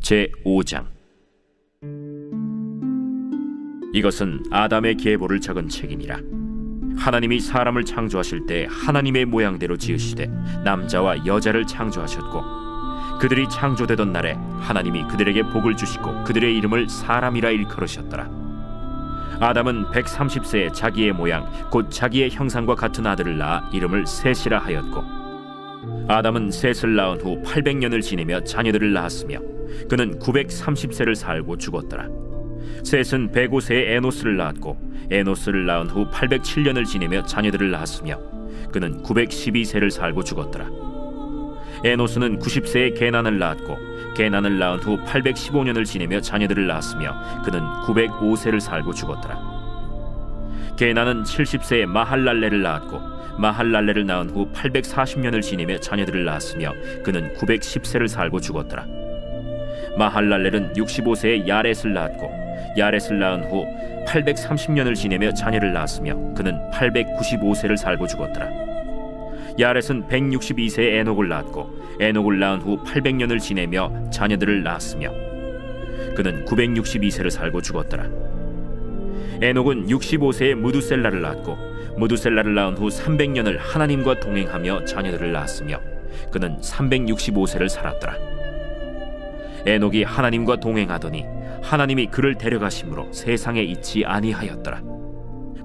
제5장. 이것은 아담의 계보를 적은 책이니라. 하나님이 사람을 창조하실 때 하나님의 모양대로 지으시되 남자와 여자를 창조하셨고, 그들이 창조되던 날에 하나님이 그들에게 복을 주시고 그들의 이름을 사람이라 일컬으셨더라. 아담은 130세에 자기의 모양 곧 자기의 형상과 같은 아들을 낳아 이름을 셋이라 하였고, 아담은 셋을 낳은 후 800년을 지내며 자녀들을 낳았으며 그는 930세를 살고 죽었더라. 셋은 105세에 에노스를 낳았고, 에노스를 낳은 후 807년을 지내며 자녀들을 낳았으며 그는 912세를 살고 죽었더라. 에노스는 90세에 게난을 낳았고, 게난을 낳은 후 815년을 지내며 자녀들을 낳았으며 그는 905세를 살고 죽었더라. 게난은 70세에 마할랄레를 낳았고, 마할랄레를 낳은 후 840년을 지내며 자녀들을 낳았으며 그는 910세를 살고 죽었더라. 마할랄렐은 65세에 야렛을 낳았고, 야렛을 낳은 후 830년을 지내며 자녀를 낳았으며 그는 895세를 살고 죽었더라. 야렛은 162세에 에녹을 낳았고, 에녹을 낳은 후 800년을 지내며 자녀들을 낳았으며 그는 962세를 살고 죽었더라. 에녹은 65세에 무두셀라를 낳았고, 무두셀라를 낳은 후 300년을 하나님과 동행하며 자녀들을 낳았으며 그는 365세를 살았더라. 에녹이 하나님과 동행하더니 하나님이 그를 데려가심으로 세상에 있지 아니하였더라.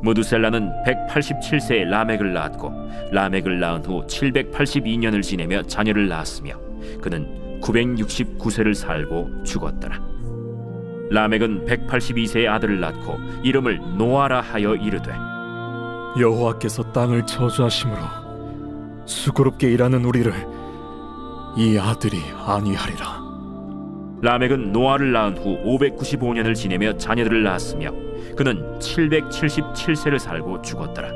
무두셀라는 187세에 라멕을 낳았고, 라멕을 낳은 후 782년을 지내며 자녀를 낳았으며 그는 969세를 살고 죽었더라. 라멕은 182세의 아들을 낳고 이름을 노아라 하여 이르되, 여호와께서 땅을 저주하심으로 수고롭게 일하는 우리를 이 아들이 아니하리라. 라멕은 노아를 낳은 후 595년을 지내며 자녀들을 낳았으며 그는 777세를 살고 죽었더라.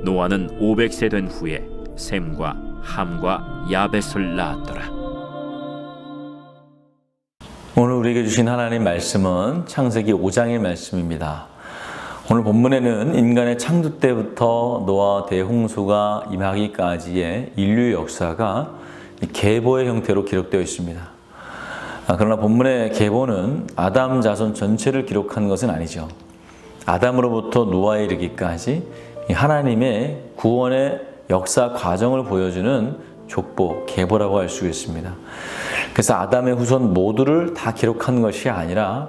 노아는 500세 된 후에 셈과 함과 야벳을 낳았더라. 오늘 우리에게 주신 하나님 말씀은 창세기 5장의 말씀입니다. 오늘 본문에는 인간의 창조 때부터 노아 대홍수가 임하기까지의 인류 역사가 계보의 형태로 기록되어 있습니다. 그러나 본문의 계보는 아담 자손 전체를 기록한 것은 아니죠. 아담으로부터 노아에 이르기까지 하나님의 구원의 역사 과정을 보여주는 족보, 계보라고 할 수 있습니다. 그래서 아담의 후손 모두를 다 기록한 것이 아니라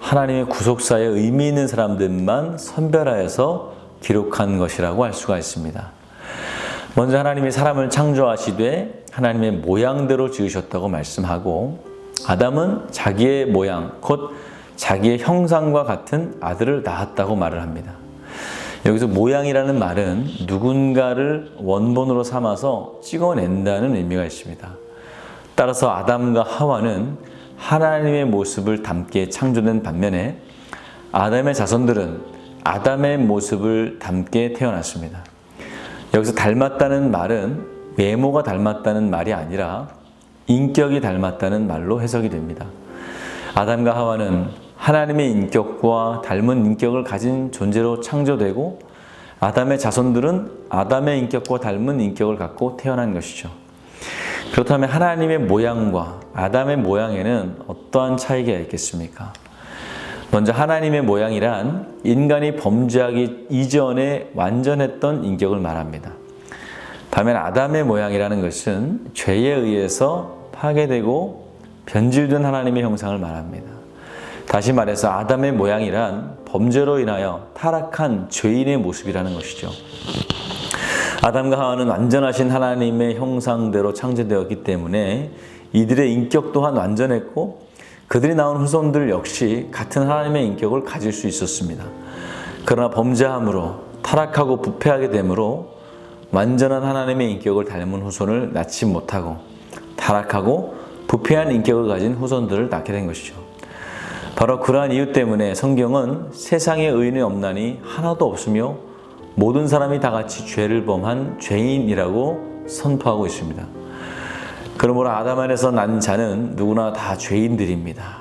하나님의 구속사에 의미 있는 사람들만 선별하여서 기록한 것이라고 할 수가 있습니다. 먼저 하나님이 사람을 창조하시되 하나님의 모양대로 지으셨다고 말씀하고, 아담은 자기의 모양, 곧 자기의 형상과 같은 아들을 낳았다고 말을 합니다. 여기서 모양이라는 말은 누군가를 원본으로 삼아서 찍어낸다는 의미가 있습니다. 따라서 아담과 하와는 하나님의 모습을 담게 창조된 반면에 아담의 자손들은 아담의 모습을 담게 태어났습니다. 여기서 닮았다는 말은 외모가 닮았다는 말이 아니라 인격이 닮았다는 말로 해석이 됩니다. 아담과 하와는 하나님의 인격과 닮은 인격을 가진 존재로 창조되고, 아담의 자손들은 아담의 인격과 닮은 인격을 갖고 태어난 것이죠. 그렇다면 하나님의 모양과 아담의 모양에는 어떠한 차이가 있겠습니까? 먼저 하나님의 모양이란 인간이 범죄하기 이전에 완전했던 인격을 말합니다. 반면 아담의 모양이라는 것은 죄에 의해서 파괴되고 변질된 하나님의 형상을 말합니다. 다시 말해서 아담의 모양이란 범죄로 인하여 타락한 죄인의 모습이라는 것이죠. 아담과 하와는 완전하신 하나님의 형상대로 창조되었기 때문에 이들의 인격 또한 완전했고, 그들이 낳은 후손들 역시 같은 하나님의 인격을 가질 수 있었습니다. 그러나 범죄함으로 타락하고 부패하게 되므로 완전한 하나님의 인격을 닮은 후손을 낳지 못하고 타락하고 부패한 인격을 가진 후손들을 낳게 된 것이죠. 바로 그러한 이유 때문에 성경은 세상에 의인이 없나니 하나도 없으며 모든 사람이 다 같이 죄를 범한 죄인이라고 선포하고 있습니다. 그러므로 아담 안에서 난 자는 누구나 다 죄인들입니다.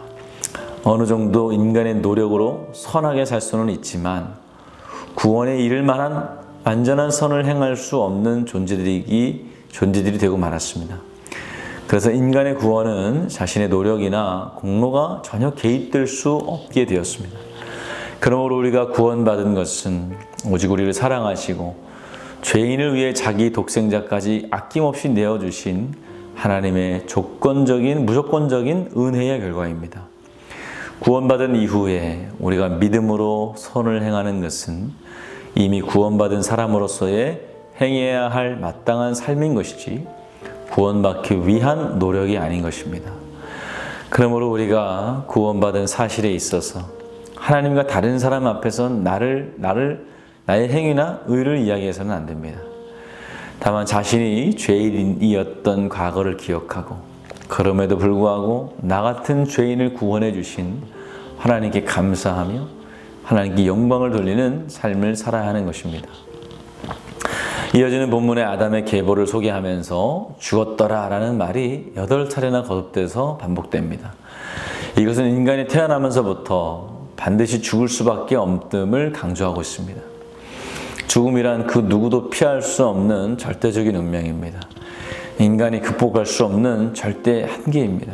어느 정도 인간의 노력으로 선하게 살 수는 있지만 구원에 이를 만한 완전한 선을 행할 수 없는 존재들이 되고 말았습니다. 그래서 인간의 구원은 자신의 노력이나 공로가 전혀 개입될 수 없게 되었습니다. 그러므로 우리가 구원받은 것은 오직 우리를 사랑하시고 죄인을 위해 자기 독생자까지 아낌없이 내어주신 하나님의 무조건적인 은혜의 결과입니다. 구원받은 이후에 우리가 믿음으로 선을 행하는 것은 이미 구원받은 사람으로서의 행해야 할 마땅한 삶인 것이지 구원받기 위한 노력이 아닌 것입니다. 그러므로 우리가 구원받은 사실에 있어서 하나님과 다른 사람 앞에서 나의 행위나 의를 이야기해서는 안 됩니다. 다만 자신이 죄인이었던 과거를 기억하고 그럼에도 불구하고 나 같은 죄인을 구원해 주신 하나님께 감사하며 하나님께 영광을 돌리는 삶을 살아야 하는 것입니다. 이어지는 본문의 아담의 계보를 소개하면서 죽었더라 라는 말이 8차례나 거듭돼서 반복됩니다. 이것은 인간이 태어나면서부터 반드시 죽을 수밖에 없음을 강조하고 있습니다. 죽음이란 그 누구도 피할 수 없는 절대적인 운명입니다. 인간이 극복할 수 없는 절대 한계입니다.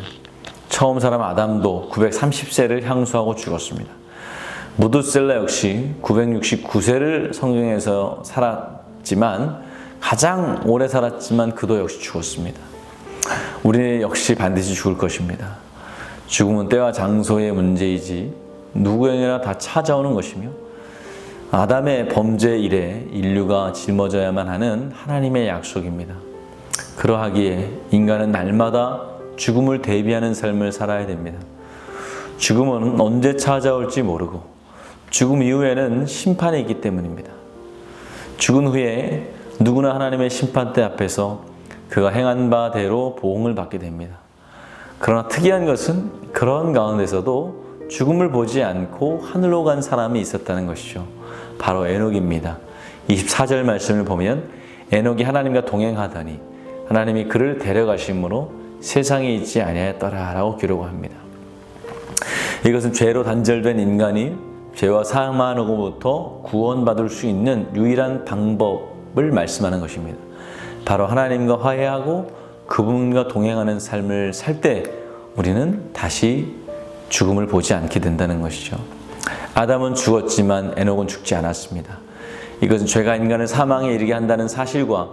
처음 사람 아담도 930세를 향수하고 죽었습니다. 무두셀라 역시 969세를 성경에서 살았지만 가장 오래 살았지만 그도 역시 죽었습니다. 우리 역시 반드시 죽을 것입니다. 죽음은 때와 장소의 문제이지 누구에게나 다 찾아오는 것이며 아담의 범죄 이래 인류가 짊어져야만 하는 하나님의 약속입니다. 그러하기에 인간은 날마다 죽음을 대비하는 삶을 살아야 됩니다. 죽음은 언제 찾아올지 모르고 죽음 이후에는 심판이 있기 때문입니다. 죽은 후에 누구나 하나님의 심판대 앞에서 그가 행한 바대로 보응을 받게 됩니다. 그러나 특이한 것은 그런 가운데서도 죽음을 보지 않고 하늘로 간 사람이 있었다는 것이죠. 바로 에녹입니다. 24절 말씀을 보면 에녹이 하나님과 동행하더니 하나님이 그를 데려가심으로 세상에 있지 아니하였더라 라고 기록합니다. 이것은 죄로 단절된 인간이 죄와 사망으로부터 구원받을 수 있는 유일한 방법을 말씀하는 것입니다. 바로 하나님과 화해하고 그분과 동행하는 삶을 살 때 우리는 다시 죽음을 보지 않게 된다는 것이죠. 아담은 죽었지만 에녹은 죽지 않았습니다. 이것은 죄가 인간을 사망에 이르게 한다는 사실과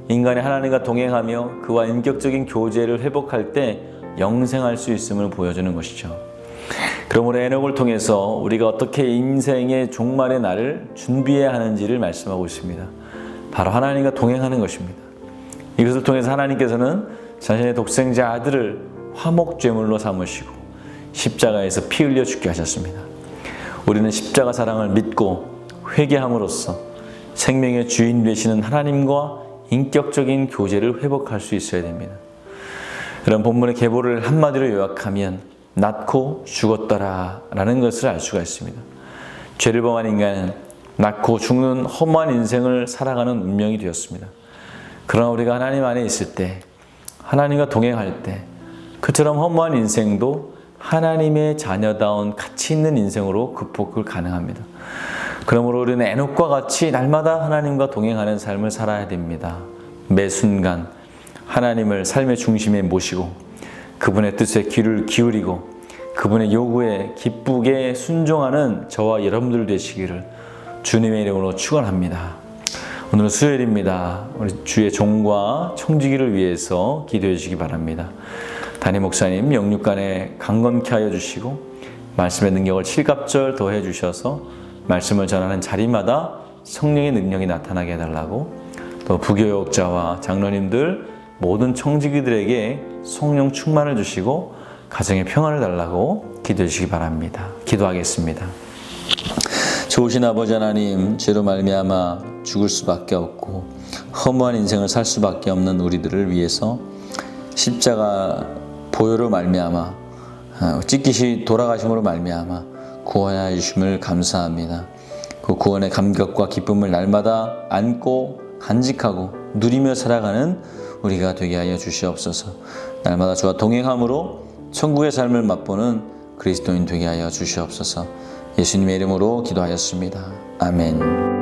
인간이 하나님과 동행하며 그와 인격적인 교제를 회복할 때 영생할 수 있음을 보여주는 것이죠. 그러므로 에녹을 통해서 우리가 어떻게 인생의 종말의 날을 준비해야 하는지를 말씀하고 있습니다. 바로 하나님과 동행하는 것입니다. 이것을 통해서 하나님께서는 자신의 독생자 아들을 화목제물로 삼으시고 십자가에서 피 흘려 죽게 하셨습니다. 우리는 십자가 사랑을 믿고 회개함으로써 생명의 주인 되시는 하나님과 인격적인 교제를 회복할 수 있어야 됩니다. 그런 본문의 계보를 한마디로 요약하면 낳고 죽었더라 라는 것을 알 수가 있습니다. 죄를 범한 인간은 낳고 죽는 허무한 인생을 살아가는 운명이 되었습니다. 그러나 우리가 하나님 안에 있을 때, 하나님과 동행할 때 그처럼 허무한 인생도 하나님의 자녀다운 가치 있는 인생으로 극복을 가능합니다. 그러므로 우리는 에녹과 같이 날마다 하나님과 동행하는 삶을 살아야 됩니다. 매 순간 하나님을 삶의 중심에 모시고 그분의 뜻에 귀를 기울이고 그분의 요구에 기쁘게 순종하는 저와 여러분들 되시기를 주님의 이름으로 축원합니다. 오늘은 수요일입니다. 우리 주의 종과 청지기를 위해서 기도해 주시기 바랍니다. 담임 목사님 영육간에 강건케 하여 주시고 말씀의 능력을 7갑절 더해 주셔서 말씀을 전하는 자리마다 성령의 능력이 나타나게 해달라고, 또 부교역자와 장로님들 모든 청지기들에게 성령 충만을 주시고 가정의 평안을 달라고 기도해 주시기 바랍니다. 기도하겠습니다. 좋으신 아버지 하나님, 죄로 말미암아 죽을 수밖에 없고 허무한 인생을 살 수밖에 없는 우리들을 위해서 십자가 보혈로 말미암아 찢기시 돌아가심으로 말미암아 구원하여 주심을 감사합니다. 그 구원의 감격과 기쁨을 날마다 안고 간직하고 누리며 살아가는 우리가 되게 하여 주시옵소서. 날마다 주와 동행함으로 천국의 삶을 맛보는 그리스도인 되게 하여 주시옵소서. 예수님의 이름으로 기도하였습니다. 아멘.